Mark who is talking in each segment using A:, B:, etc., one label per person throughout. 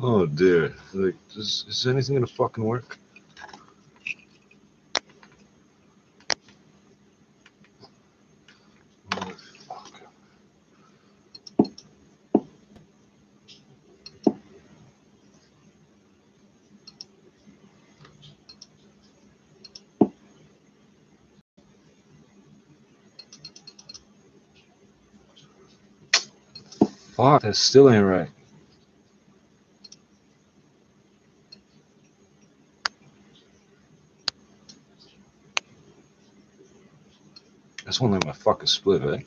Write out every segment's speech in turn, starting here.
A: Oh dear. Like, is anything gonna fucking work? Fuck, that still ain't right. That's one like my fucking split, right?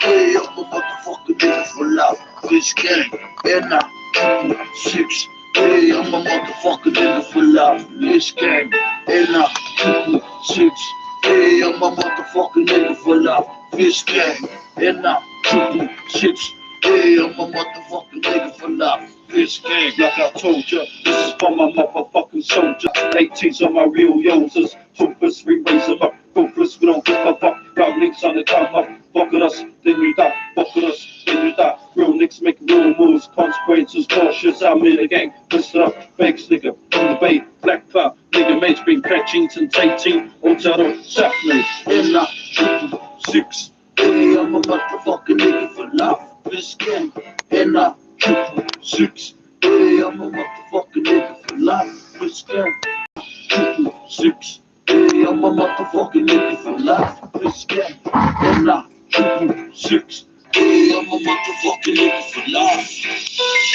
B: Hey, I'm a motherfucking nigga for life. Bitch gang, and I 6. Hey, I'm a motherfucking nigga for life. Bitch gang, and I 6. Hey, I'm a motherfucking nigga for life. Bitch gang, and I 6. Hey, I'm a motherfucking nigga for life. Bitch gang, like I told ya, this is for my motherfucking soldiers. 18s on my real yosers. Hopeless, we raise them up. Hopeless, we don't give a fuck. Got niggas on the come up. Fuck with us, then you die. Fuck with us, then you die. Real niggas make real moves. Consequences, cautious. I'm in the gang. Listen up, banks nigga. On the bay, black cloud. Nigga mainstream catching since 18. Hotel, Saturday. And I 6. Hey, I'm a motherfucking nigga for life. This gang. And I 6. Hey, I'm a motherfucking nigga for life. This gang. 6. Hey, I'm a motherfucking nigga for life. This gang. And I 6. Hey, I'm a motherfucking nigga for life.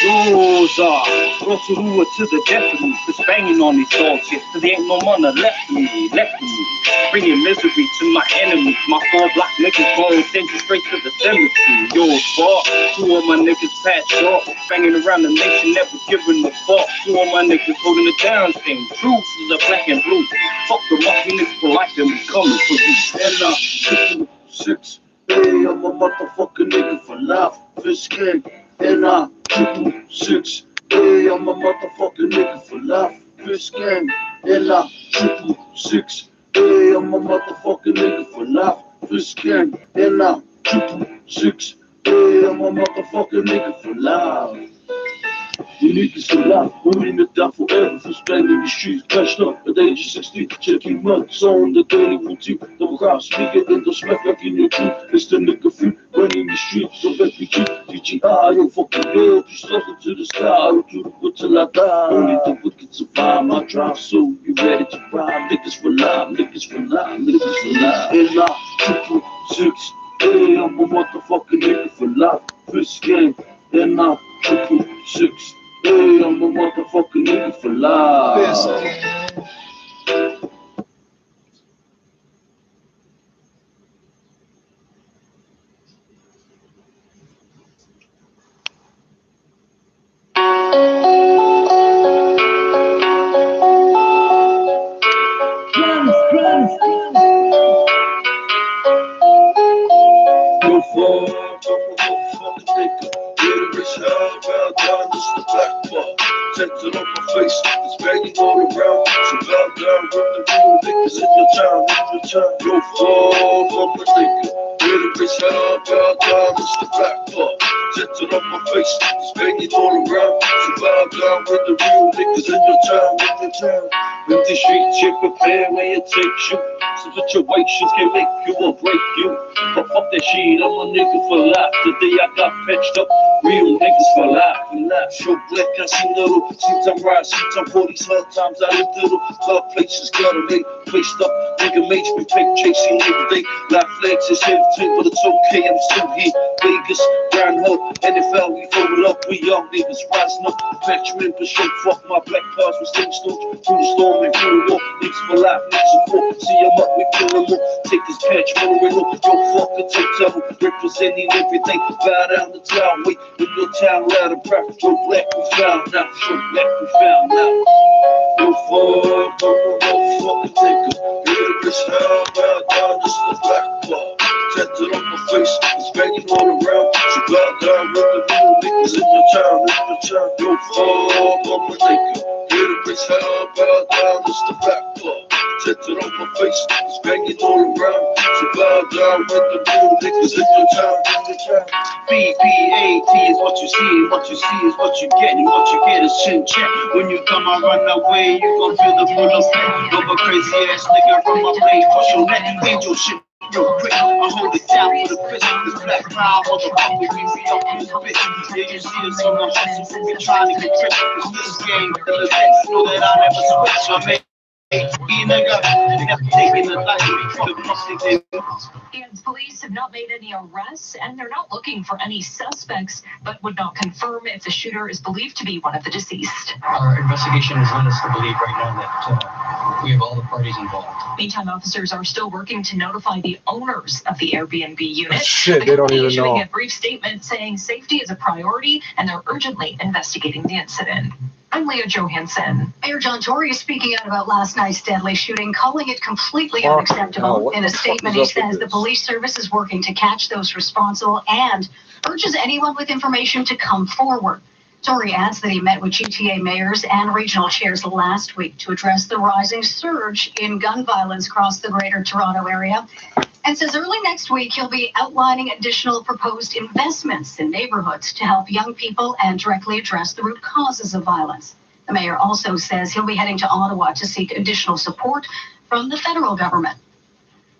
C: Yours are brought to Rua to the death of me. Just banging on these dogs, yes, till there ain't no money left of me, left of me. Bringing misery to my enemies. My 4 block niggas going send you straight to the cemetery. Yours far, 2 of my niggas patched off, banging around the nation, never giving a fuck. 2 of my niggas holding it down, saying truth is a black and blue. Fuck the ruffians for life and we coming for you.
B: And I 6. Hey, I'm a motherfucking nigga for life. This gang. And I 6. Hey, I'm a motherfucking nigga for life. This gang. And I 6. Hey, I'm a motherfucking nigga for life. This gang. And I 6. Hey, I'm a motherfucking nigga for life. You niggas for life, we're in the die forever. For spending the streets, cashed up at the age of 16. Checking months on the daily routine. The cross, nigga, and the smack like in your tree. It's the nigga free, running the streets, so let me cheat. DGI, yo, fucking girl, you slugging to the sky. I'll do the good till I die. Only the wicked survive my drive, so you ready to ride. Niggas for life, niggas for life, niggas for life. And I 6. Hey, I'm a motherfucking nigga for life. This game, and I 6. Hey, I'm a motherfucking nigga for life. Go for I'm a motherfucking nigga. Little rich high, bow down, just the black bar. Tinted on my face, it's banging all around. So bow down with the real niggas in the town, in the town. Go for I'm a nigga. Little rich high, bow down, just the black bar. Tinted on my face, it's banging all around. So bow down with the real niggas in the town, in the town. In the streets, you prepare where it takes you. Some situations can make you or break you. But fuck that shit, I'm a nigga for life. Today I got patched up, real niggas for life. So black, I see little. Sometimes ride, sometimes 40s, sometimes I live little. Club places, gotta make placed up. Nigga makes me fake chasing every day. Life flags is everything, but it's okay, I'm still here. Vegas, Grand Hood, NFL, we folded up. We young niggas rising up. Patch membership, fuck my black cars, we stay stoked. Through the storm and through the war. Niggas for life, niggas support. See them up, we kill them all. Take this patch, monorail, yo, fuck the take devil. Representing everything, bow down the town. Wait, in your town, loud and proud. So black we found out, so black we found out. Go for I'm a motherfucking nigga. Little bitch now, bow down, just the black bar. Tatted on my face, it's banging all around. So bow down with the real niggas in the town, in the town. Go fall, I'ma take her. Hit a bitch hell, bow down, it's the back part. Tinted on my face, it's banging all around. So bow down with the real niggas in your town,
C: BBAT is what you see, what you see is what you get, and what you get is chin check. When you come and run away, you gon' feel the full effect of a crazy ass nigga from my blade, push your neck, lead your shit real quick. I hold it down for the bitch, this black cloud, motherfucker, we be up in the bitch. Yeah, you see us on the hustle, we trying to get rich. It's this game, the event, know that I never switch. I made
D: And police have not made any arrests, and they're not looking for any suspects, but would not confirm if the shooter is believed to be one of the deceased.
E: Our investigation has led us to believe right now that we have all the parties involved.
D: Meantime, officers are still working to notify the owners of the Airbnb unit.
A: Shit, they don't even
D: issuing
A: know.
D: a brief statement saying safety is a priority, and they're urgently investigating the incident. I'm Leah Johansson.
F: Mayor John Tory is speaking out about last night's deadly shooting, calling it completely
A: Fuck
F: unacceptable.
A: no. What
F: In a
A: the fuck
F: statement,
A: is
F: he
A: up with
F: says the
A: this?
F: police service is working to catch those responsible and urges anyone with information to come forward. Tory adds that he met with GTA mayors and regional chairs last week to address the rising surge in gun violence across the greater Toronto area, and says early next week he'll be outlining additional proposed investments in neighborhoods to help young people and directly address the root causes of violence. The mayor also says he'll be heading to Ottawa to seek additional support from the federal government.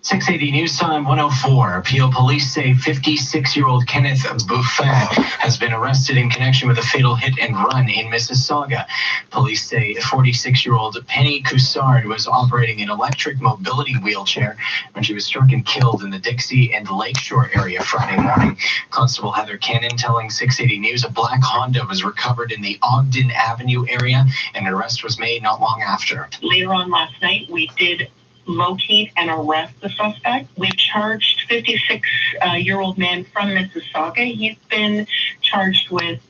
G: 680 News Time 104. Peel police say 56-year-old Kenneth Buffet has been arrested in connection with a fatal hit and run in Mississauga. Police say 46-year-old Penny Coussard was operating an electric mobility wheelchair when she was struck and killed in the Dixie and Lakeshore area Friday morning. Constable Heather Cannon telling 680 News a black Honda was recovered in the Ogden Avenue area and an arrest was made not long after.
H: Later on last night, we did locate and arrest the suspect. We've charged 56-year-old man from Mississauga. He's been charged with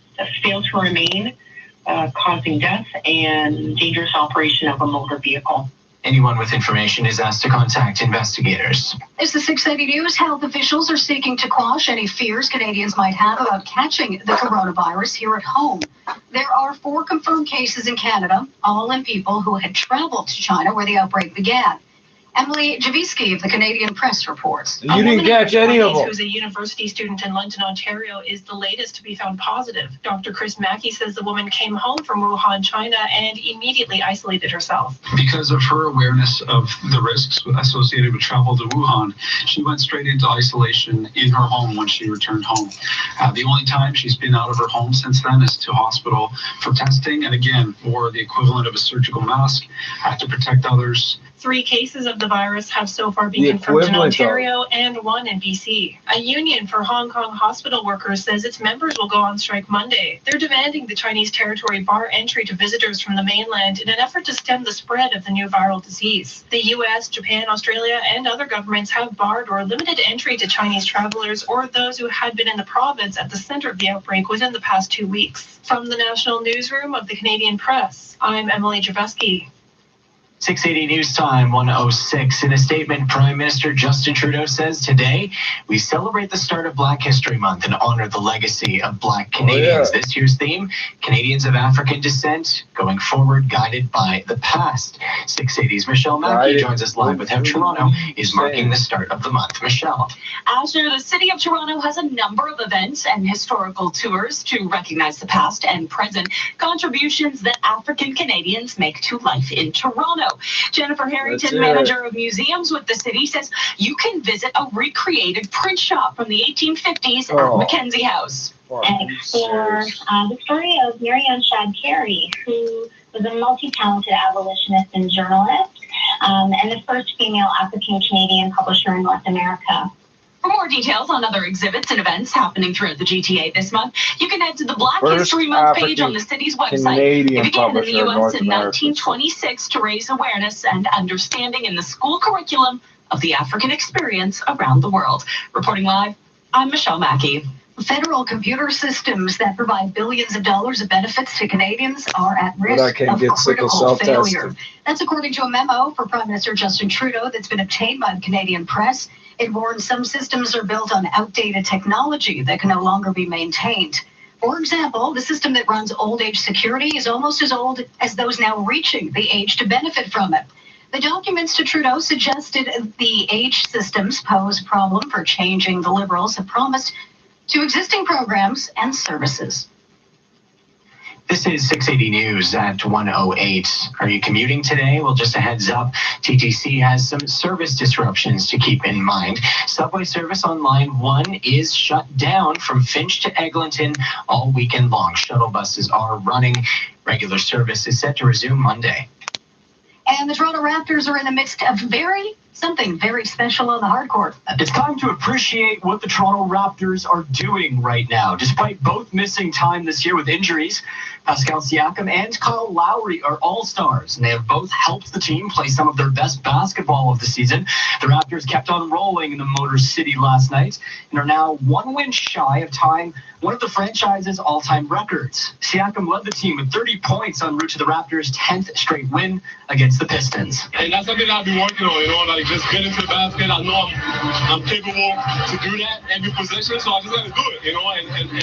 H: fail to remain, causing death, and dangerous operation of a motor vehicle.
G: Anyone with information is asked to contact investigators.
F: As the 680 News, health officials are seeking to quash any fears Canadians might have about catching the coronavirus here at home. There are 4 confirmed cases in Canada, all in people who had traveled to China where the outbreak began. Emily Javisky of the Canadian Press reports.
A: You didn't catch any of them.
I: Who's a university student in London, Ontario, is the latest to be found positive. Dr. Chris Mackey says the woman came home from Wuhan, China, and immediately isolated herself.
J: Because of her awareness of the risks associated with travel to Wuhan, she went straight into isolation in her home when she returned home. The only time she's been out of her home since then is to hospital for testing, and again, wore the equivalent of a surgical mask to protect others.
I: 3 cases of the virus have so far been confirmed in Ontario and 1 in BC. A union for Hong Kong hospital workers says its members will go on strike Monday. They're demanding the Chinese territory bar entry to visitors from the mainland in an effort to stem the spread of the new viral disease. The US, Japan, Australia, and other governments have barred or limited entry to Chinese travelers or those who had been in the province at the center of the outbreak within the past 2 weeks. From the National Newsroom of the Canadian Press, I'm Emily Javeski.
G: 680 News Time 106. In a statement, Prime Minister Justin Trudeau says today we celebrate the start of Black History Month and honor the legacy of Black Canadians. This year's theme, Canadians of African descent, going forward, guided by the past. 680's Michelle Mackey joins us live with how Toronto is marking the start of the month. Michelle.
K: Asher, the City of Toronto has a number of events and historical tours to recognize the past and present contributions that African Canadians make to life in Toronto. Jennifer Harrington, manager of museums with the city, says you can visit a recreated print shop from the 1850s at Mackenzie House.
L: And explore the story of Marianne Shad Carey, who was a multi-talented abolitionist and journalist, and the first female African-Canadian publisher in North America.
K: For more details on other exhibits and events happening throughout the GTA this month, you can head to the Black History Month page on the city's website. It began in the U.S. in 1926 to raise awareness and understanding in the school curriculum of the African experience around the world. Reporting live, I'm Michelle Mackey.
F: Federal computer systems that provide billions of dollars of benefits to Canadians are at risk of critical failure. That's according to a memo for Prime Minister Justin Trudeau that's been obtained by the Canadian Press. It warns some systems are built on outdated technology that can no longer be maintained. For example, the system that runs old age security is almost as old as those now reaching the age to benefit from it. The documents to Trudeau suggested the age systems pose a problem for changing the Liberals have promised to existing programs and services.
G: This is 680 News at 1:08. Are you commuting today? Well, just a heads up, TTC has some service disruptions to keep in mind. Subway service on Line 1 is shut down from Finch to Eglinton all weekend long. Shuttle buses are running. Regular service is set to resume Monday.
F: And the Toronto Raptors are in the midst of something very special on the hard court.
M: It's time to appreciate what the Toronto Raptors are doing right now. Despite both missing time this year with injuries, Pascal Siakam and Kyle Lowry are all-stars, and they have both helped the team play some of their best basketball of the season. The Raptors kept on rolling in the Motor City last night and are now one win shy of tying one of the franchise's all-time records. Siakam led the team with 30 points en route to the Raptors' 10th straight win against the Pistons.
N: And that's something I've been working on, like just getting to the basket. I know I'm capable to do that every possession, so I just got to do it,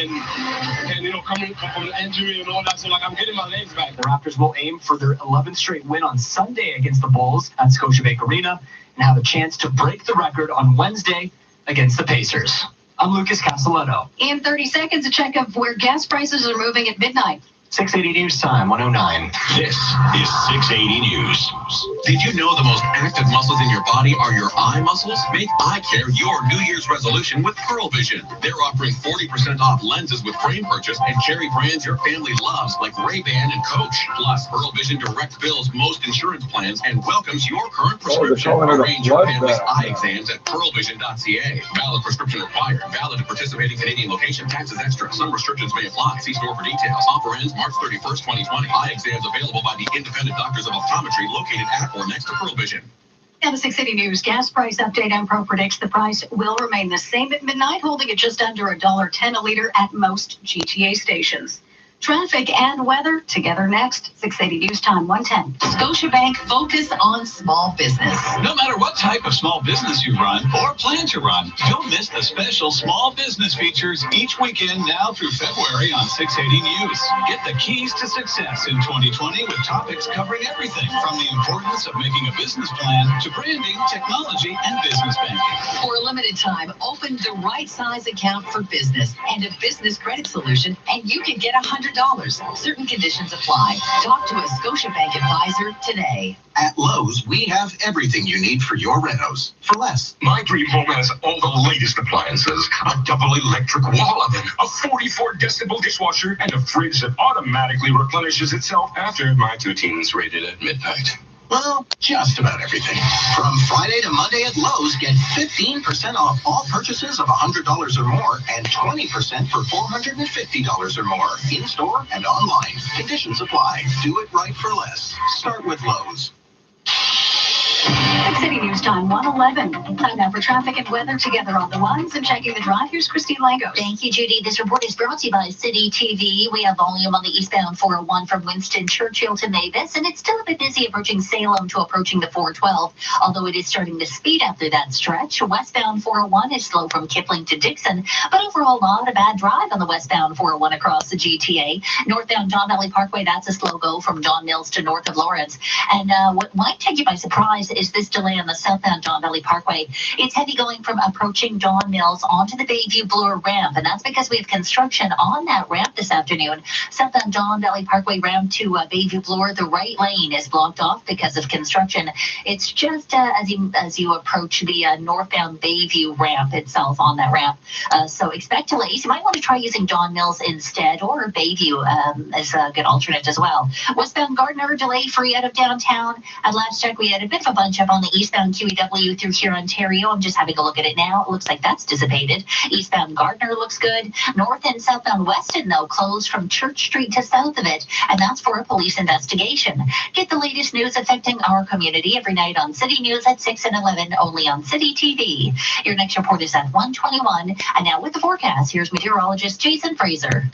N: and coming from an injury and all that, so I'm getting my legs back.
M: The Raptors will aim for their 11th straight win on Sunday against the Bulls at Scotiabank Arena and have a chance to break the record on Wednesday against the Pacers. I'm Lucas Castelletto.
F: In 30 seconds, a check of where gas prices are moving at midnight.
G: 680 News Time, 109.
O: This is 680 News. Did you know the most active muscles in your body are your eye muscles? Make eye care your New Year's resolution with Pearl Vision. They're offering 40% off lenses with frame purchase and carry brands your family loves like Ray-Ban and Coach. Plus, Pearl Vision direct bills most insurance plans and welcomes your current prescription. Arrange your family's eye exams at pearlvision.ca. Valid prescription required. Valid at participating Canadian location. Taxes extra. Some restrictions may apply. See store for details. Offer ends March 31st, 2020. Eye exams available by the independent doctors of optometry located at or next to Pearl Vision.
F: And the 680 News gas price update. Empro predicts the price will remain the same at midnight, holding at just under $1.10 a liter at most GTA stations. Traffic and weather together next. 680 News Time, 110.
P: Scotiabank, focus on small business.
Q: No matter what type of small business you run or plan to run, don't miss the special small business features each weekend now through February on 680 News. Get the keys to success in 2020 with topics covering everything from the importance of making a business plan to branding, technology, and business banking.
P: For a limited time, open the right size account for business and a business credit solution, and you can get $100. Certain conditions apply. Talk to a Scotiabank advisor today.
O: At Lowe's, we have everything you need for your renos for less.
R: My dream home has all the latest appliances. A double electric wall oven, a 44 decibel dishwasher, and a fridge that automatically replenishes itself after my 2 teens rated at midnight.
O: Well, just about everything. From Friday to Monday at Lowe's, get 15% off all purchases of $100 or more and 20% for $450 or more. In-store and online. Conditions apply. Do it right for less. Start with Lowe's.
F: 680 News Time, 111. Time now for traffic and weather together on the ones and checking the drive. Here's Christine Langos.
S: Thank you, Judy. This report is brought to you by City TV. We have volume on the eastbound 401 from Winston Churchill to Mavis, and it's still a bit busy approaching Salem to approaching the 412, although it is starting to speed after that stretch. Westbound 401 is slow from Kipling to Dixon, but overall not a bad drive on the westbound 401 across the GTA. Northbound Don Valley Parkway, that's a slow go from Don Mills to north of Lawrence. And what might take you by surprise is this delay on the southbound Don Valley Parkway. It's heavy going from approaching Don Mills onto the Bayview Bloor ramp, and that's because we have construction on that ramp this afternoon. Southbound Don Valley Parkway ramp to Bayview Bloor, the right lane is blocked off because of construction. It's just as you approach the northbound Bayview ramp itself on that ramp. So expect delays. You might want to try using Don Mills instead, or Bayview as a good alternate as well. Westbound Gardner, delay free out of downtown. At last check, we had a bit of a bunch up on the eastbound QEW through here, Ontario. I'm just having a look at it now. It looks like that's dissipated. Eastbound Gardner looks good. North and southbound Weston, though, closed from Church Street to south of it, and that's for a police investigation. Get the latest news affecting our community every night on City News at 6 and 11, only on City TV. Your next report is at 1:21, and now with the forecast, here's meteorologist Jason Fraser.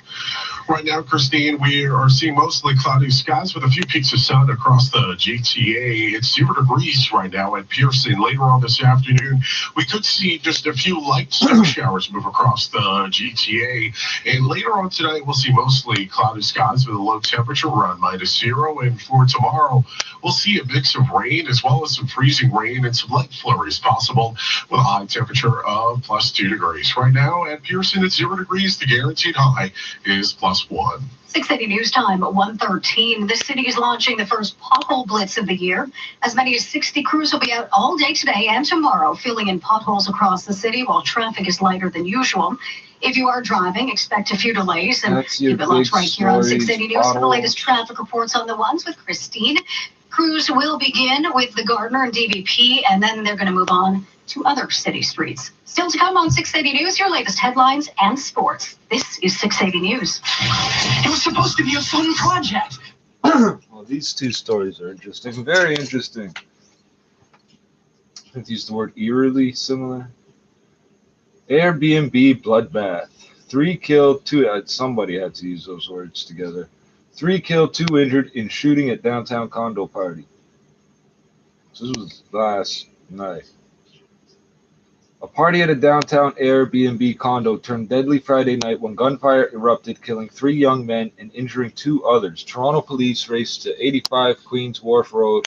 T: Right now, Christine, we are seeing mostly cloudy skies with a few peaks of sun across the GTA. It's 0 degrees right now. now at Pearson. Later on this afternoon, we could see just a few light snow showers move across the GTA. And later on tonight, we'll see mostly cloudy skies with a low temperature around -0. And for tomorrow, we'll see a mix of rain as well as some freezing rain and some light flurries possible with a high temperature of +2 degrees. Right now at Pearson, it's 0 degrees. The guaranteed high is +1.
F: 680 News Time at 1:13. The city is launching the first pothole blitz of the year. As many as 60 crews will be out all day today and tomorrow, filling in potholes across the city while traffic is lighter than usual. If you are driving, expect a few delays. And keep it locked right here on 680 News for the latest traffic reports on the ones with Christine. Crews will begin with the Gardner and DVP, and then they're going to move on to other city streets. Still to come on 680 News, your latest headlines and sports. This is 680 News.
M: It was supposed to be a fun project.
A: Well, these two stories are interesting. Very interesting. I think they used the word eerily similar. Airbnb bloodbath. 3 killed, 2... somebody had to use those words together. 3 killed, 2 injured in shooting at downtown condo party. So this was last night. A party at a downtown Airbnb condo turned deadly Friday night when gunfire erupted, killing 3 young men and injuring 2 others. Toronto police raced to 85 Queens Wharf Road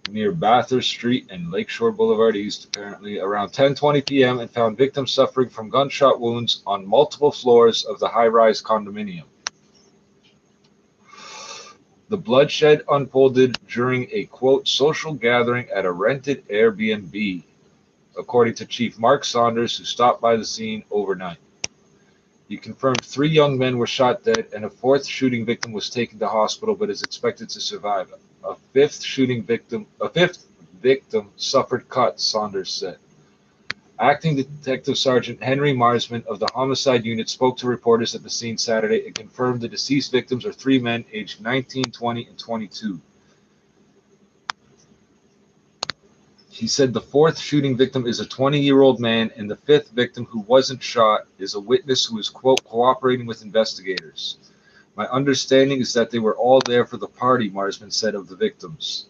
A: near Bathurst Street and Lakeshore Boulevard East, apparently, around 10:20 p.m. and found victims suffering from gunshot wounds on multiple floors of the high-rise condominium. The bloodshed unfolded during a, quote, social gathering at a rented Airbnb, according to Chief Mark Saunders, who stopped by the scene overnight. He confirmed 3 young men were shot dead and a 4th shooting victim was taken to hospital but is expected to survive. A 5th victim suffered cuts, Saunders said. Acting Detective Sergeant Henry Marsman of the Homicide Unit spoke to reporters at the scene Saturday and confirmed the deceased victims are 3 men aged 19, 20, and 22. He said the 4th shooting victim is a 20-year-old man, and the 5th victim, who wasn't shot, is a witness who is, quote, cooperating with investigators. My understanding is that they were all there for the party, Marsman said of the victims.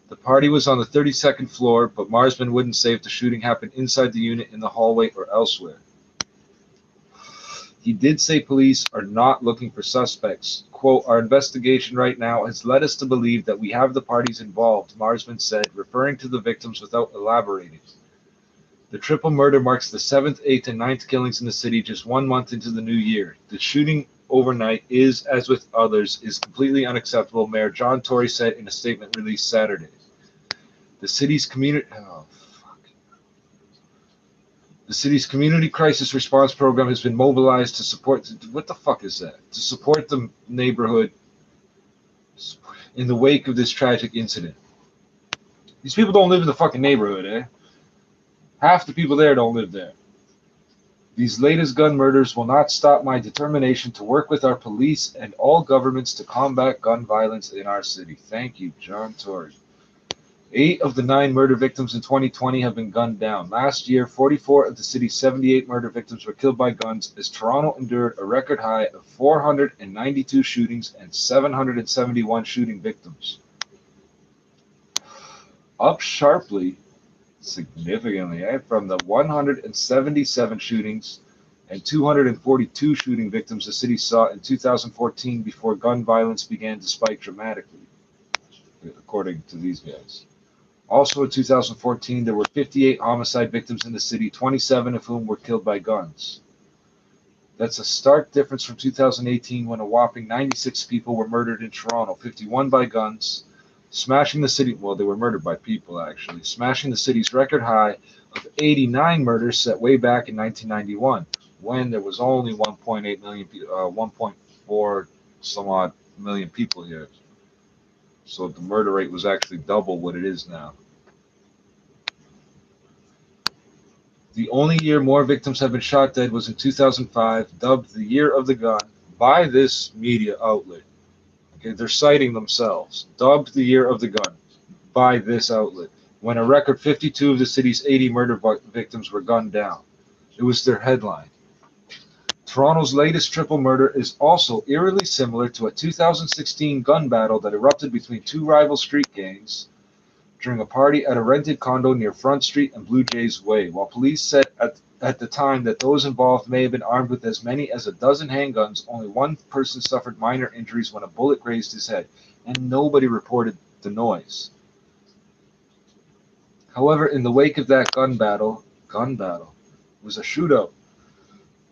A: The party was on the 32nd floor, but Marsman wouldn't say if the shooting happened inside the unit, in the hallway, or elsewhere. He did say police are not looking for suspects. Quote, our investigation right now has led us to believe that we have the parties involved, Marsman said, referring to the victims without elaborating. The triple murder marks the 7th, 8th, and 9th killings in the city just 1 month into the new year. The shooting overnight is, as with others, is completely unacceptable, Mayor John Tory said in a statement released Saturday. The city's community crisis response program has been mobilized to support. What the fuck is that? To support the neighborhood in the wake of this tragic incident. These people don't live in the fucking neighborhood, eh? Half the people there don't live there. These latest gun murders will not stop my determination to work with our police and all governments to combat gun violence in our city. Thank you, John Tory. 8 of the 9 murder victims in 2020 have been gunned down. Last year, 44 of the city's 78 murder victims were killed by guns as Toronto endured a record high of 492 shootings and 771 shooting victims. Up sharply, significantly, from the 177 shootings and 242 shooting victims the city saw in 2014 before gun violence began to spike dramatically, according to these guys. Also in 2014, there were 58 homicide victims in the city, 27 of whom were killed by guns. That's a stark difference from 2018 when a whopping 96 people were murdered in Toronto, 51 by guns, smashing the city, well, they were murdered by people actually, smashing the city's record high of 89 murders set way back in 1991, when there was only 1.8 million, 1.4 some odd million people here. So the murder rate was actually double what it is now. The only year more victims have been shot dead was in 2005, dubbed the Year of the Gun by this media outlet. Okay, they're citing themselves. Dubbed the Year of the Gun by this outlet, when a record 52 of the city's 80 murder victims were gunned down. It was their headline. Toronto's latest triple murder is also eerily similar to a 2016 gun battle that erupted between 2 rival street gangs. during a party at a rented condo near Front Street and Blue Jays Way, while police said at the time that those involved may have been armed with as many as a dozen handguns. Only one person suffered minor injuries when a bullet grazed his head, and nobody reported the noise. However, in the wake of that gun battle, it was a shootout.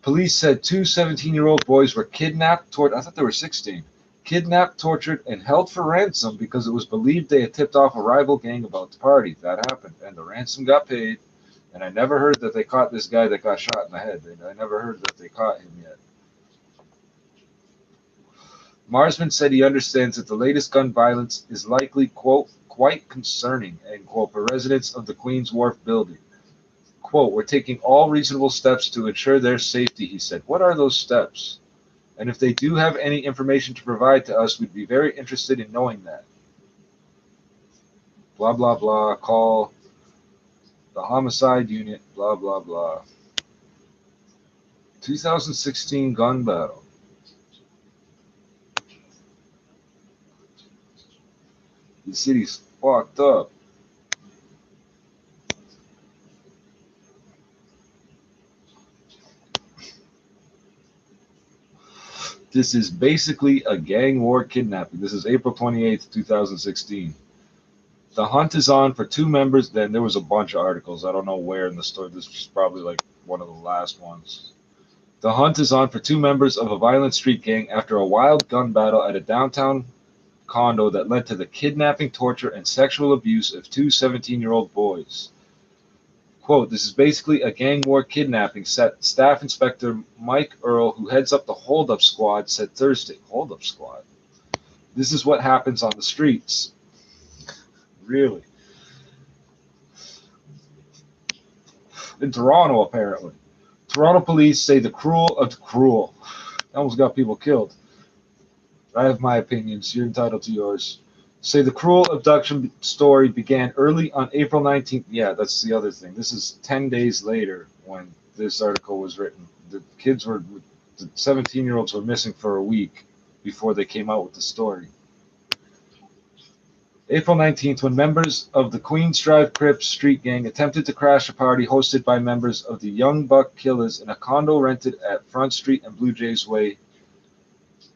A: Police said two 17-year-old boys were kidnapped, I thought they were 16, kidnapped, tortured, and held for ransom because it was believed they had tipped off a rival gang about the party. That happened, and the ransom got paid. And I never heard that they caught this guy that got shot in the head. I never heard that they caught him yet. Marsman said he understands that the latest gun violence is likely, quote, quite concerning, end quote, for residents of the Queen's Wharf building. Quote, we're taking all reasonable steps to ensure their safety, he said. What are those steps? And if they do have any information to provide to us, we'd be very interested in knowing that. Blah, blah, blah. Call the homicide unit, blah, blah, blah. 2016 gun battle. The city's fucked up. This is basically a gang war kidnapping. This is April 28th, 2016. The hunt is on for two members. Then there was a bunch of articles. I don't know where in the story. This was probably like one of the last ones. The hunt is on for two members of a violent street gang after a wild gun battle at a downtown condo that led to the kidnapping, torture, and sexual abuse of two 17-year-old boys. Quote, this is basically a gang war kidnapping, Staff Inspector Mike Earl, who heads up the hold-up squad, said Thursday. Hold-up squad? This is what happens on the streets. Really? In Toronto, apparently. Toronto police say the cruel. Almost got people killed. I have my opinions. You're entitled to yours. Say the cruel abduction story began early on April 19th. Yeah, that's the other thing. This is 10 days later when this article was written. The 17-year-olds were missing for a week before they came out with the story. April 19th, when members of the Queens Drive Crips street gang attempted to crash a party hosted by members of the Young Buck Killers in a condo rented at Front Street and Blue Jays Way.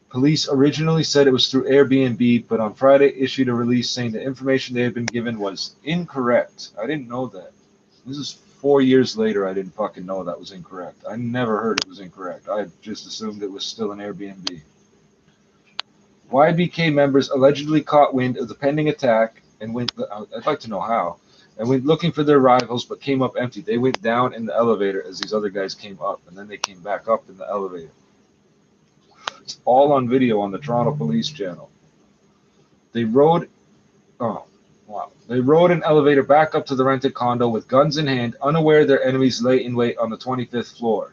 A: Police originally said it was through Airbnb, but on Friday issued a release saying the information they had been given was incorrect. I didn't know that. This is 4 years later. I didn't fucking know that was incorrect. I never heard it was incorrect. I just assumed it was still an Airbnb. YBK members allegedly caught wind of the pending attack and went, I'd like to know how, and went looking for their rivals but came up empty. They went down in the elevator as these other guys came up, and then they came back up in the elevator. It's all on video on the Toronto Police Channel. They rode an elevator back up to the rented condo with guns in hand, unaware their enemies lay in wait on the 25th floor.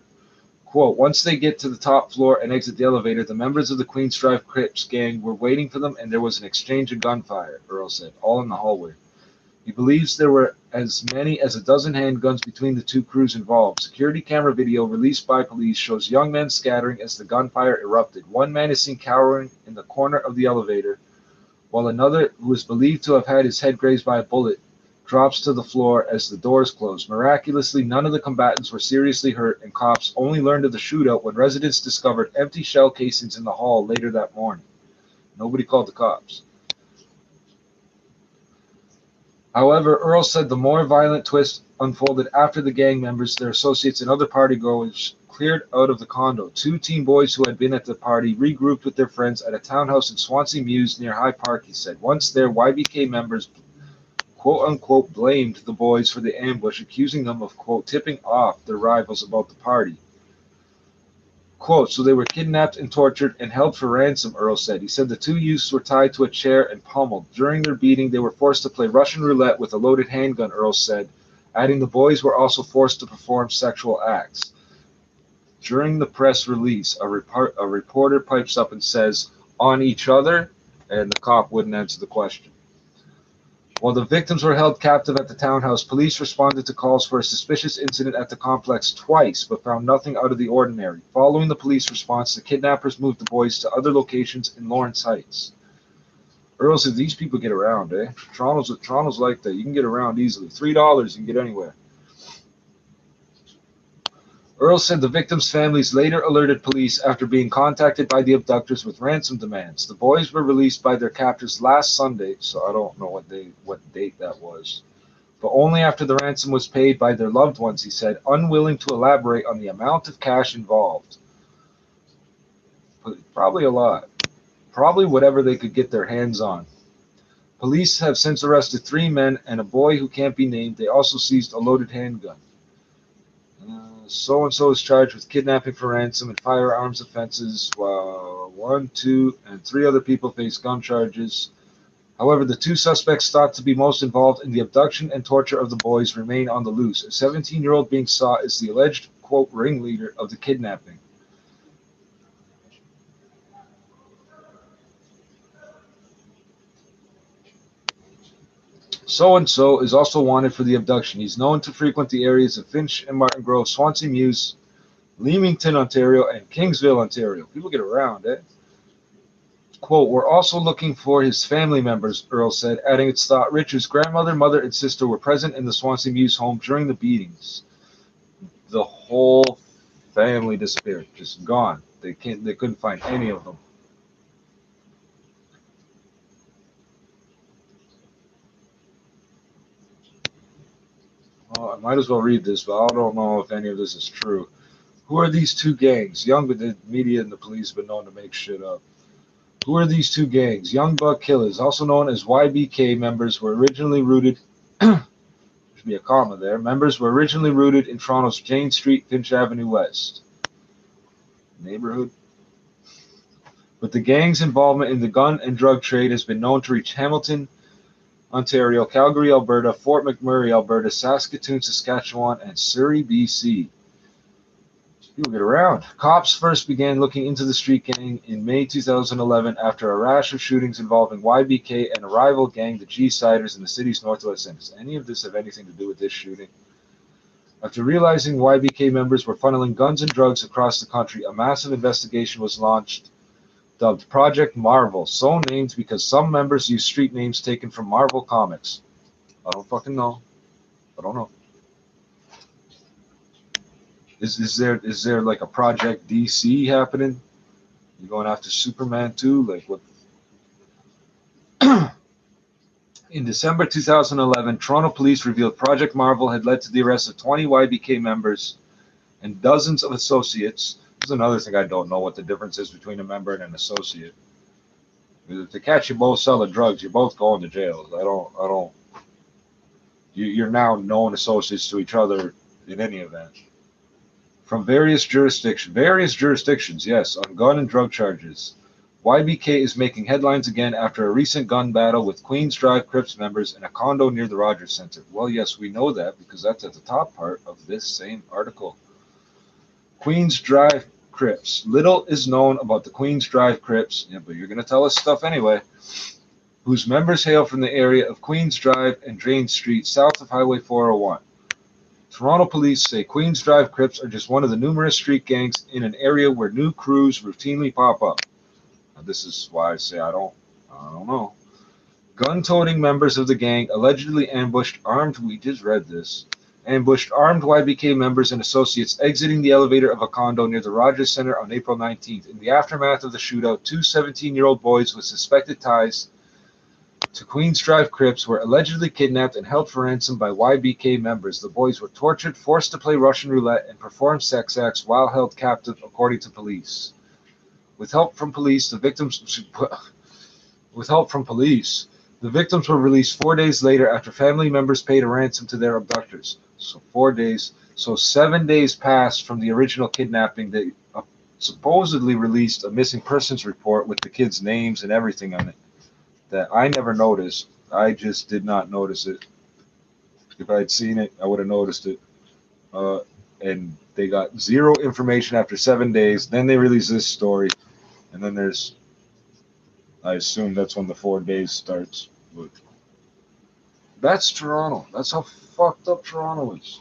A: Quote, once they get to the top floor and exit the elevator, the members of the Queens Drive Crips gang were waiting for them and there was an exchange of gunfire, Earl said, all in the hallway. He believes there were as many as a dozen handguns between the two crews involved. Security camera video released by police shows young men scattering as the gunfire erupted. One man is seen cowering in the corner of the elevator, while another, who is believed to have had his head grazed by a bullet, drops to the floor as the doors close. Miraculously, none of the combatants were seriously hurt, and cops only learned of the shootout when residents discovered empty shell casings in the hall later that morning. Nobody called the cops. However, Earl said the more violent twist unfolded after the gang members, their associates, and other partygoers cleared out of the condo. Two teen boys who had been at the party regrouped with their friends at a townhouse in Swansea Mews near High Park, he said. Once there, YBK members quote-unquote blamed the boys for the ambush, accusing them of, quote, tipping off their rivals about the party. Quote, so they were kidnapped and tortured and held for ransom, Earl said. He said the two youths were tied to a chair and pummeled. During their beating, they were forced to play Russian roulette with a loaded handgun, Earl said, adding the boys were also forced to perform sexual acts. During the press release, a reporter pipes up and says, on each other, and the cop wouldn't answer the question. While the victims were held captive at the townhouse, police responded to calls for a suspicious incident at the complex twice, but found nothing out of the ordinary. Following the police response, the kidnappers moved the boys to other locations in Lawrence Heights. Earl said these people get around, eh? Toronto's like that. You can get around easily. $3, you can get anywhere. Earl said the victims' families later alerted police after being contacted by the abductors with ransom demands. The boys were released by their captors last Sunday, so I don't know what date that was, but only after the ransom was paid by their loved ones, he said, unwilling to elaborate on the amount of cash involved. Probably a lot. Probably whatever they could get their hands on. Police have since arrested 3 men and a boy who can't be named. They also seized a loaded handgun. So-and-so is charged with kidnapping for ransom and firearms offenses, while 1, 2, and 3 other people face gun charges. However, the 2 suspects thought to be most involved in the abduction and torture of the boys remain on the loose. A 17-year-old being sought is the alleged, quote, ringleader of the kidnapping. So-and-so is also wanted for the abduction. He's known to frequent the areas of Finch and Martin Grove, Swansea Mews, Leamington, Ontario, and Kingsville, Ontario. People get around, eh? Quote, we're also looking for his family members, Earl said, adding it's thought Richard's grandmother, mother, and sister were present in the Swansea Mews home during the beatings. The whole family disappeared, just gone. They couldn't find any of them. Well, I might as well read this, but I don't know if any of this is true. Who are these 2 gangs? Young, but the media and the police have been known to make shit up. Who are these 2 gangs? Young Buck Killers, also known as YBK, members were originally rooted, should be a comma there, members were originally rooted in Toronto's Jane Street, Finch Avenue West neighborhood. But the gang's involvement in the gun and drug trade has been known to reach Hamilton, Ontario, Calgary, Alberta, Fort McMurray, Alberta, Saskatoon, Saskatchewan, and Surrey, BC. People get around. Cops first began looking into the street gang in May 2011 after a rash of shootings involving YBK and a rival gang, the G-Siders, in the city's northwest end. Does any of this have anything to do with this shooting? After realizing YBK members were funneling guns and drugs across the country, a massive investigation was launched, dubbed Project Marvel, so named because some members use street names taken from Marvel Comics. I don't fucking know. I don't know. Is there like a Project DC happening? You going after Superman too? Like what? In December 2011, Toronto police revealed Project Marvel had led to the arrest of 20 YBK members and dozens of associates. This is another thing I don't know what the difference is between a member and an associate. If they catch you both selling drugs, you're both going to jail. I don't. You're now known associates to each other in any event. From various jurisdictions, yes, on gun and drug charges. YBK is making headlines again after a recent gun battle with Queens Drive Crips members in a condo near the Rogers Center. Well, yes, we know that because that's at the top part of this same article. Queens Drive Crips. Little is known about the Queens Drive Crips, yeah, but you're going to tell us stuff anyway, whose members hail from the area of Queens Drive and Jane Street, south of Highway 401. Toronto police say Queens Drive Crips are just one of the numerous street gangs in an area where new crews routinely pop up. Now, this is why I say I don't know. Gun-toting members of the gang allegedly ambushed armed YBK members and associates exiting the elevator of a condo near the Rogers Center on April 19th. In the aftermath of the shootout, 2 17-year-old boys with suspected ties to Queens Drive Crips were allegedly kidnapped and held for ransom by YBK members. The boys were tortured, forced to play Russian roulette, and perform sex acts while held captive, according to police. With help from police, the victims were released 4 days later after family members paid a ransom to their abductors. So 4 days. So 7 days passed from the original kidnapping. They supposedly released a missing persons report with the kids' names and everything on it that I never noticed. I just did not notice it. If I had seen it, I would have noticed it. And they got zero information after 7 days. Then they released this story. And then there's, I assume that's when the 4 days starts. But that's Toronto. That's how fucked up Toronto is.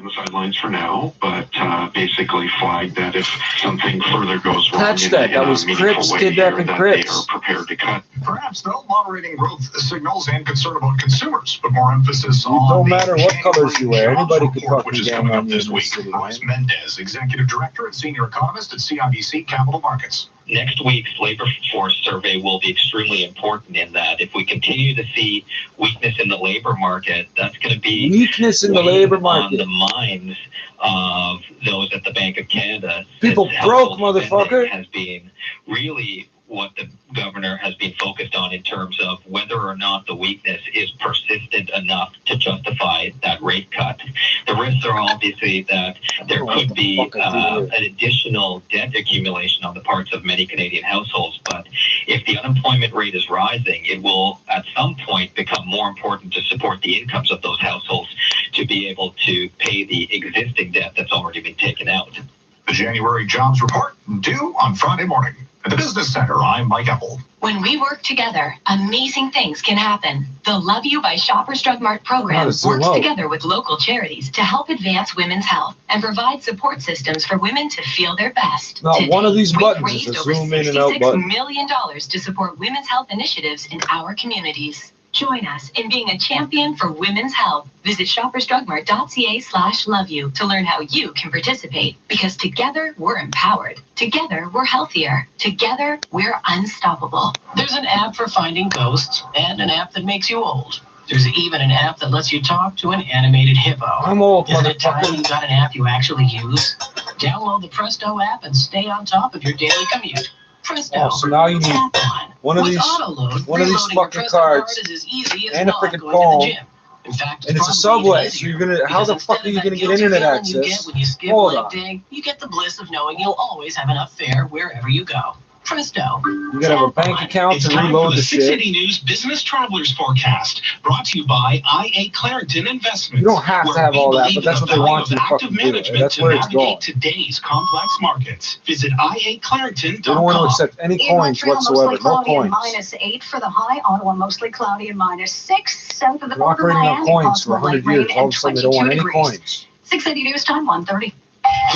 R: the sidelines for now, but basically flagged that if something further goes wrong
A: Catch that. That was Crips kidnapping Crips.
R: They are prepared to cut.
Q: Perhaps, though, moderating growth signals and concern about consumers, but more emphasis
A: It
Q: on
A: don't
Q: the
A: matter what colors you wear.
Q: jobs
A: Anybody could
Q: report,
A: fucking
Q: which is
A: gang
Q: coming up
A: on you
Q: this
A: in
Q: week.
A: this city,
Q: Royce
A: man.
Q: Mendez, Executive Director and Senior Economist at CIBC Capital Markets.
U: Next week's labor force survey will be extremely important in that if we continue to see weakness in the labor market, that's going to be
A: Weakness in the labor
U: on
A: market.
U: the minds of those at the Bank of Canada.
A: People
U: Since
A: broke,
U: household spending
A: motherfucker.
U: has been really what the governor has been focused on in terms of whether or not the weakness is persistent enough to justify that rate cut. The risks are obviously that there could be an additional debt accumulation on the parts of many Canadian households, but if the unemployment rate is rising, it will at some point become more important to support the incomes of those households to be able to pay the existing debt that's already been taken out.
Q: The January jobs report due on Friday morning. At the Business Center, I'm Mike Apple.
K: When we work together, amazing things can happen. The Love You by Shoppers Drug Mart program works together with local charities to help advance women's health and provide support systems for women to feel their best.
A: Not one of these
K: We've
A: buttons
K: raised
A: is a
K: over
A: zoom in and out
K: $66
A: button.
K: million to support women's health initiatives in our communities. Join us in being a champion for women's health. Visit shoppersdrugmart.ca/loveyou to learn how you can participate. Because together we're empowered. Together we're healthier. Together we're unstoppable.
E: There's an app for finding ghosts and an app that makes you old. There's even an app that lets you talk to an animated hippo.
A: I'm old,
E: Isn't it time
A: motherfucker.
E: you got an app you actually use? Download the Presto app and stay on top of your daily commute. Presto.
A: Oh, so now you need one of
E: With
A: these
E: Autoload,
A: fucking
E: reloading your Presto
A: cards
E: card is as easy as
A: and a
E: not
A: freaking
E: going to the
A: phone.
E: gym. In fact,
A: And it's a
E: probably
A: subway,
E: even
A: so
E: easier,
A: you're gonna. How
E: because
A: the fuck are
E: instead
A: you
E: of
A: gonna
E: that
A: get
E: guilty
A: internet
E: feeling you
A: access?
E: get when you skip
A: Hold
E: leg
A: on.
E: day, you get the bliss of knowing you'll always have enough fare wherever you go. Presto.
A: You gotta have a bank account
Q: It's
A: to
Q: time for
A: reload
Q: the
A: the
Q: 680
A: shit.
Q: News Business Travelers Forecast, brought to you by IA Clarington Investments.
A: You don't have to
Q: where
A: have
Q: we
A: all that,
Q: believe
A: but that's
Q: in
A: what
Q: the
A: they
Q: value
A: want
Q: of
A: you to
Q: active
A: fucking do.
Q: management
A: That's
Q: to
A: where it's
Q: navigate
A: going.
Q: today's complex markets. Visit IAClarington.com.
A: They don't want to accept any
F: In
A: coins
F: Montreal,
A: whatsoever.
F: mostly
A: No
F: cloudy and
A: coins.
F: -8 for the high. Ottawa, mostly cloudy and -6. South of the
A: They're
F: border,
A: operating on
F: Miami,
A: coins for
F: possible light
A: 100 years.
F: rain
A: All
F: and
A: of a sudden, they don't want
F: 22
A: any
F: degrees.
A: coins.
F: 680 News Time, 1:30.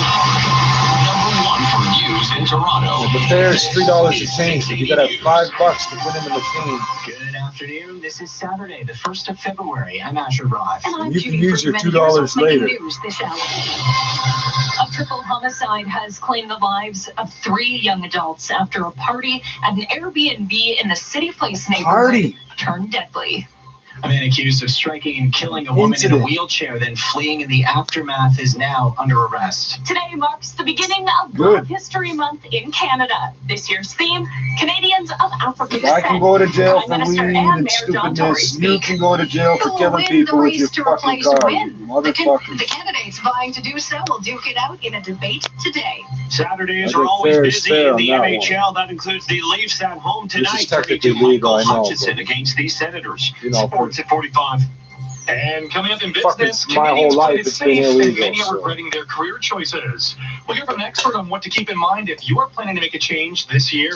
Q: Number one for news in Toronto.
A: The fare is $3 a change. You gotta have $5 to put in the machine.
M: Good afternoon. This is Saturday, the 1st of February. I'm Asher Rod.
F: And I'm
A: You can
F: Judy
A: use your
F: Friedman. Here's what's
A: $2 later.
F: making news this hour.
D: A triple homicide has claimed the lives of 3 young adults after a party at an Airbnb in the City Place neighborhood
A: Party.
D: turned deadly.
M: A man accused of striking and killing a woman in a
A: Incident.
M: wheelchair, then fleeing in the aftermath, is now under arrest.
D: Today marks the beginning of
A: Good.
D: Black History Month in Canada. This year's theme, Canadians of African
A: If I
D: descent.
A: can go to jail for
D: Prime
A: weed
D: Minister
A: and
D: Mayor John Tory
A: stupidness, you
D: speak.
A: can go to jail for
F: Who will
A: killing
F: win the
A: people with
F: race
A: your
F: to
A: fucking
F: replace
A: car,
F: Wynne?
A: you
F: The
A: motherfuckers.
F: candidates vying to do so will duke it out in a debate today.
J: Saturdays
A: I
J: are
A: think
J: always
A: fair is
J: busy
A: fair
J: in
A: on
J: the
A: that one.
J: NHL. That includes the Leafs at home
A: This is
J: tonight.
A: technically
J: 32
A: legal,
J: Michael
A: I know,
J: Hutchinson
A: but-
J: against the Senators.
A: You know,
J: Sports at 45. And coming up in
A: Fucking
J: business,
A: my whole
J: Canadians
A: life
J: played
A: it's been
J: safe, and
A: illegal,
J: many are
A: so.
J: regretting their career choices. We'll hear from an expert on what to keep in mind if you are planning to make a change this year.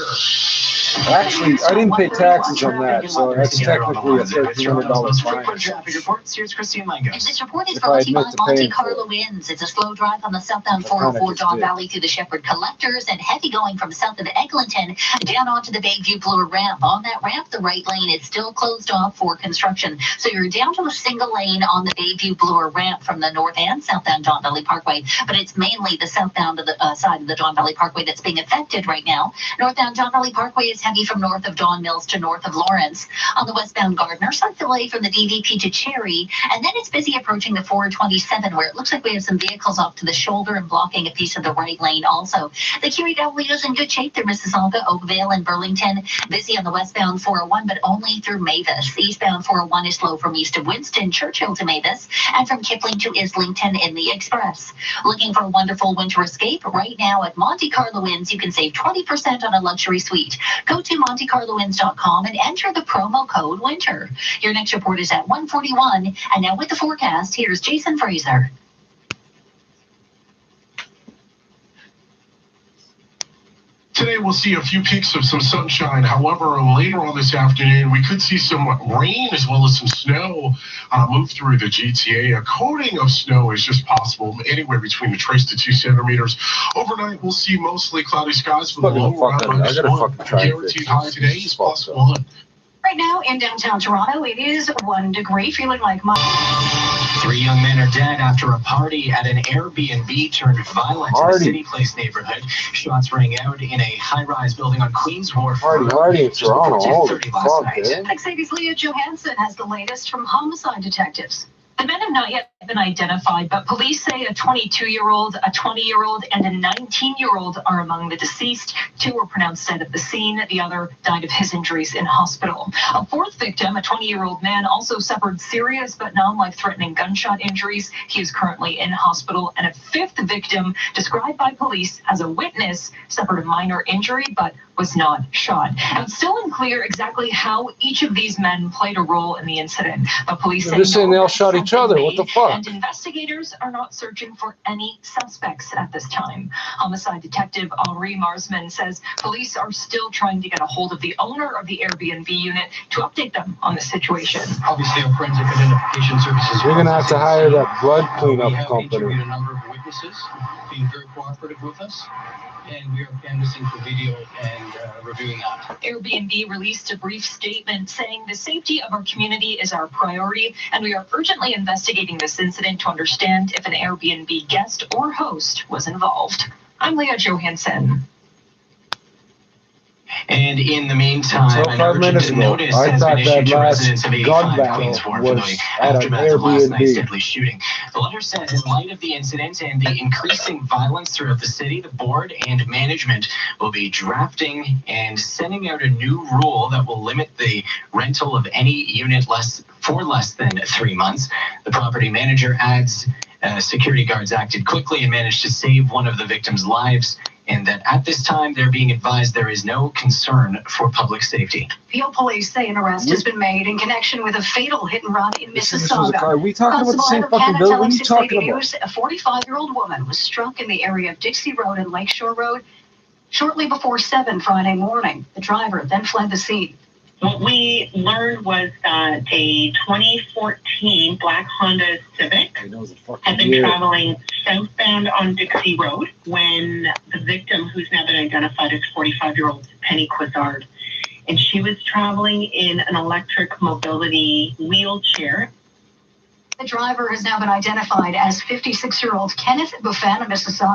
A: Actually, I didn't pay taxes on that, so that's technically a $1,300 fine.
M: Frequent traffic reports. Here's Christine Langos.
S: This report is
A: If I
S: brought to you by
A: admit to
S: Monte
A: paying for
S: Carlo Inns. It's a slow drive on the southbound
A: I kinda
S: 404
A: just
S: Don
A: did.
S: Valley through the Shepherd Collectors and heavy going from south of Eglinton down onto the Bayview Bloor ramp. On that ramp, the right lane is still closed off for construction. So you're down to a single lane on the Bayview Bloor ramp from the north and southbound Don Valley Parkway, but it's mainly the southbound of the side of the Don Valley Parkway that's being affected right now. Northbound Don Valley Parkway is heavy from north of Don Mills to north of Lawrence. On the westbound Gardner, some delay from the DVP to Cherry, and then it's busy approaching the 427 where it looks like we have some vehicles off to the shoulder and blocking a piece of the right lane also. The QEW is in good shape through Mississauga, Oakville, and Burlington. Busy on the westbound 401, but only through Mavis. The eastbound 401 is slow from east of Winston, Churchill to Mavis, and from Kipling to Islington in the Express. Looking for a wonderful winter escape? Right now at Monte Carlo Inns, you can save 20% on a luxury suite. Go to MonteCarloInns.com and enter the promo code WINTER. Your next report is at 1:41, and now with the forecast, here's Jason Fraser.
T: today, we'll see a few peaks of some sunshine. However, later on this afternoon, we could see some rain as well as some snow move through the GTA. A coating of snow is just possible, anywhere between a trace to 2 centimeters. Overnight, we'll see mostly cloudy skies with a low around -1. Guaranteed high today is +1.
F: Right now in downtown Toronto, it is 1 degree, feeling like
G: 3 young men are dead after a party at an Airbnb turned violent in the City Place neighborhood. Shots rang out in a high-rise building on Queens Wharf.
B: Party in Toronto. Holy fuck, dude.
F: Excity's Leah Johansson has the latest from homicide detectives.
D: The men have not yet been identified, but police say a 22-year-old, a 20-year-old, and a 19-year-old are among the deceased. 2 were pronounced dead at the scene. The other died of his injuries in hospital. A 4th victim, a 20-year-old man, also suffered serious but non-life-threatening gunshot injuries. He is currently in hospital. And a 5th victim, described by police as a witness, suffered a minor injury but was not shot. Now, it's still unclear exactly how each of these men played a role in the incident, but police say
B: They're just saying they all shot each other. What the fuck?
D: And investigators are not searching for any suspects at this time. Homicide detective Henri Marsman says police are still trying to get a hold of the owner of the Airbnb unit to update them on the situation.
M: Obviously, our forensic identification services.
B: You're gonna have to hire that blood cleanup company.
M: Interviewed a number of witnesses, being very cooperative with us, and we are canvassing for video and reviewing that.
D: Airbnb released a brief statement saying the safety of our community is our priority, and we are urgently investigating this incident to understand if an Airbnb guest or host was involved. I'm Leah Johansson.
G: And in the meantime,
B: Until
G: an
B: 5 minutes
G: urgent
B: ago,
G: notice
B: I
G: has
B: thought
G: been
B: that
G: issued to
B: last
G: residents of
B: gun
G: 85
B: battle
G: Queens Wharf for
B: was
G: the
B: at an
G: aftermath of last night's
B: Airbnb.
G: deadly shooting. The letter says, in light of the incident and the increasing violence throughout the city, the board and management will be drafting and sending out a new rule that will limit the rental of any unit for less than 3 months. The property manager adds, security guards acted quickly and managed to save one of the victims' lives, and that at this time they're being advised there is no concern for public safety.
F: Peel police say an arrest has been made in connection with a fatal hit and run in
B: This was a
F: Mississauga.
B: car. We talking about the same
F: Constable
B: fucking
F: Heather
B: building? What
F: telling
B: are you
F: 680
B: talking about?
F: News, a 45-year-old woman was struck in the area of Dixie Road and Lakeshore Road shortly before 7 Friday morning. The driver then fled the scene.
H: What we learned was that a 2014 black Honda Civic had been traveling southbound on Dixie Road when the victim, who's now been identified as 45-year-old Penny Quizard, and she was traveling in an electric mobility wheelchair.
F: The driver has now been identified as 56-year-old Kenneth Buffan of Mississauga.